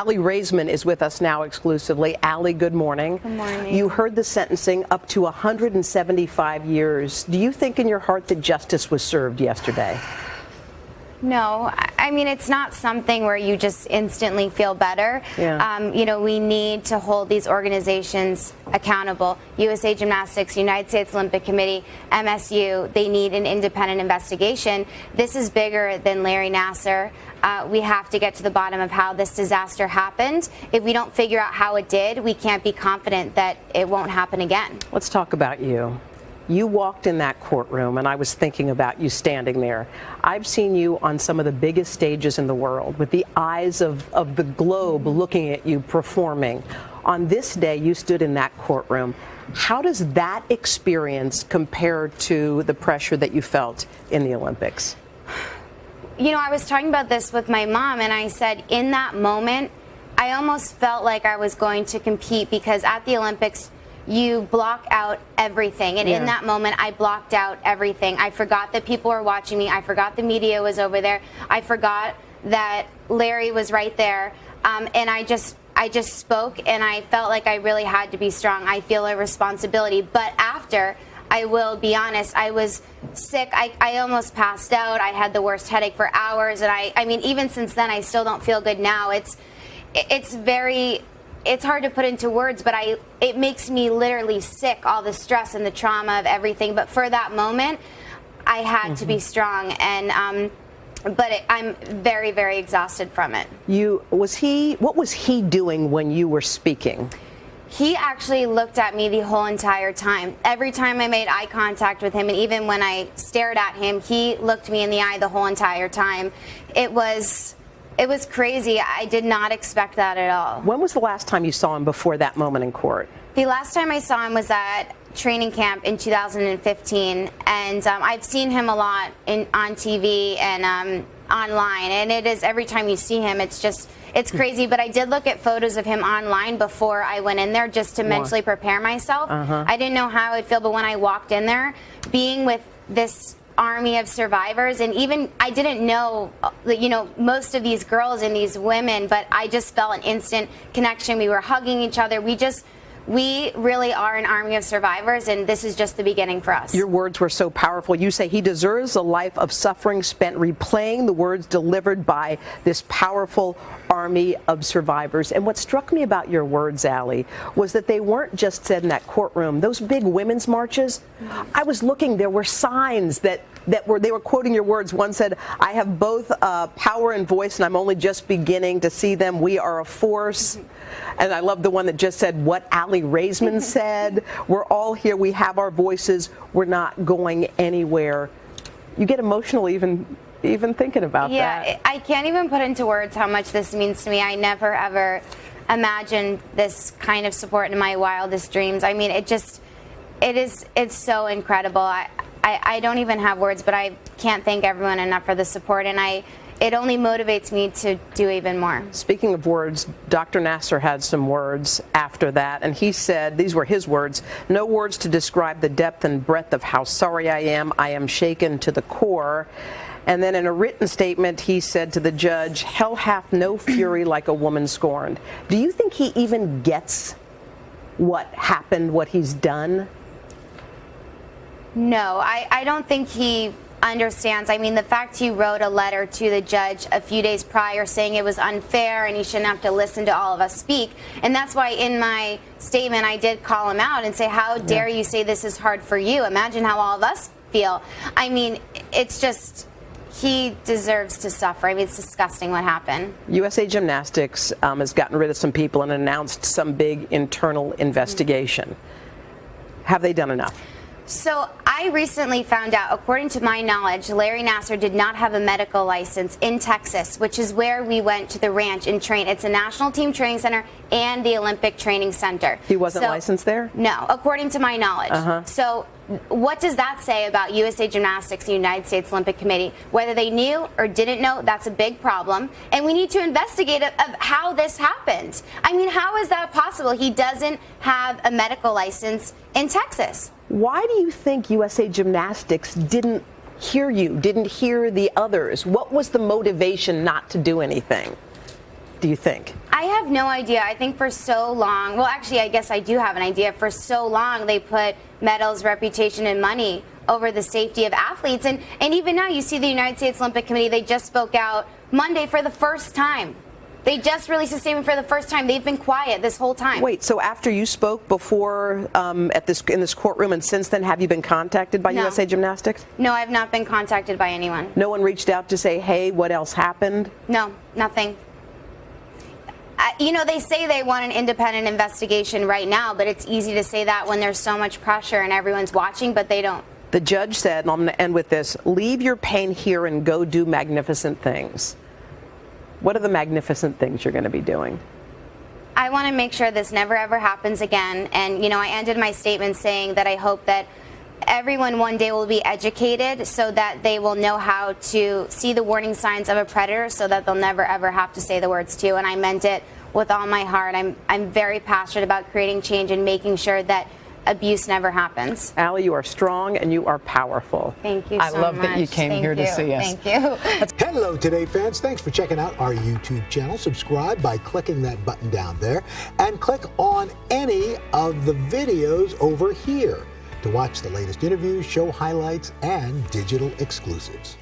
Aly Raisman is with us now exclusively. Aly, good morning. Good morning. You heard the sentencing up to 175 years. Do you think in your heart that justice was served yesterday? No, I mean, it's not something where you just instantly feel better. Yeah. You know, we need to hold these organizations accountable. USA Gymnastics, United States Olympic Committee, MSU, they need an independent investigation. This is bigger than Larry Nassar. We have to get to the bottom of how this disaster happened. If we don't figure out how it did, we can't be confident that it won't happen again. Let's talk about you. You walked in that courtroom, and I was thinking about you standing there. I've seen you on some of the biggest stages in the world with the eyes of the globe looking at you performing. On this day, you stood in that courtroom. How does that experience compare to the pressure that you felt in the Olympics? You know, I was talking about this with my mom, and I said in that moment, I almost felt like I was going to compete because at the Olympics, you block out everything. And in that moment, I blocked out everything. I forgot that people were watching me. I forgot the media was over there. I forgot that Larry was right there. And I just spoke, and I felt like I really had to be strong. I feel a responsibility. But after, I will be honest, I was sick. I almost passed out. I had the worst headache for hours. And I mean, even since then, I still don't feel good now. It's hard to put into words, but it makes me literally sick, all the stress and the trauma of everything. But for that moment, I had to be strong, and I'm very, very exhausted from it. What was he doing when you were speaking? He actually looked at me the whole entire time. Every time I made eye contact with him, and even when I stared at him, he looked me in the eye the whole entire time. It was crazy. I did not expect that at all. When was the last time you saw him before that moment in court? The last time I saw him was at training camp in 2015, and I've seen him a lot on TV and online, and it is every time you see him, it's crazy. But I did look at photos of him online before I went in there just to mentally prepare myself. I didn't know how I would feel, but when I walked in there, being with this army of survivors, and even I didn't know, you know, most of these girls and these women, but I just felt an instant connection. We were hugging each other. We really are an army of survivors, and this is just the beginning for us. Your words were so powerful. You say he deserves a life of suffering spent replaying the words delivered by this powerful army of survivors. And what struck me about your words, Aly, was that they weren't just said in that courtroom. Those big women's marches, I was looking, there were signs that they were quoting your words. One said, "I have both power and voice, and I'm only just beginning to see them. We are a force." And I love the one that just said what Aly Raisman said. "We're all here. We have our voices. We're not going anywhere." You get emotional even thinking about that. Yeah, I can't even put into words how much this means to me. I never ever imagined this kind of support in my wildest dreams. I mean, it's so incredible. I don't even have words, but I can't thank everyone enough for the support, and it only motivates me to do even more. Speaking of words, Dr. Nassar had some words after that, and he said, these were his words, "No words to describe the depth and breadth of how sorry I am. I am shaken to the core." And then in a written statement, he said to the judge, "Hell hath no fury like a woman scorned." Do you think he even gets what happened, what he's done? No, I don't think he understands. I mean, the fact he wrote a letter to the judge a few days prior saying it was unfair and he shouldn't have to listen to all of us speak. And that's why in my statement I did call him out and say, how dare you say this is hard for you? Imagine how all of us feel. I mean, it's just, he deserves to suffer. I mean, it's disgusting what happened. USA Gymnastics has gotten rid of some people and announced some big internal investigation. Have they done enough? So I recently found out, according to my knowledge, Larry Nassar did not have a medical license in Texas, which is where we went to the ranch and trained. It's a national team training center and the Olympic Training Center. He wasn't licensed there? No, according to my knowledge. So what does that say about USA Gymnastics, the United States Olympic Committee? Whether they knew or didn't know, that's a big problem. And we need to investigate how this happened. I mean, how is that possible? He doesn't have a medical license in Texas. Why do you think USA Gymnastics didn't hear you, didn't hear the others? What was the motivation not to do anything? do you think? I have no idea. I think for so long, well, actually, I guess I do have an idea. For so long, they put medals, reputation, and money over the safety of athletes. And even now, you see the United States Olympic Committee, they just spoke out Monday for the first time. They just released a statement for the first time. They've been quiet this whole time. Wait, so after you spoke before in this courtroom and since then, have you been contacted by USA Gymnastics? No, I've not been contacted by anyone. No one reached out to say, hey, what else happened? No, nothing. You know, they say they want an independent investigation right now, but it's easy to say that when there's so much pressure and everyone's watching, but they don't. The judge said, and I'm going to end with this, leave your pain here and go do magnificent things. What are the magnificent things you're going to be doing? I want to make sure this never ever happens again. And, you know, I ended my statement saying that I hope that everyone one day will be educated so that they will know how to see the warning signs of a predator so that they'll never ever have to say the words to. And I meant it with all my heart. I'm very passionate about creating change and making sure that abuse never happens. Aly, you are strong and you are powerful. Thank you so much. I love that you came here to see us. Thank you. Hello, Today fans. Thanks for checking out our YouTube channel. Subscribe by clicking that button down there and click on any of the videos over here to watch the latest interviews, show highlights, and digital exclusives.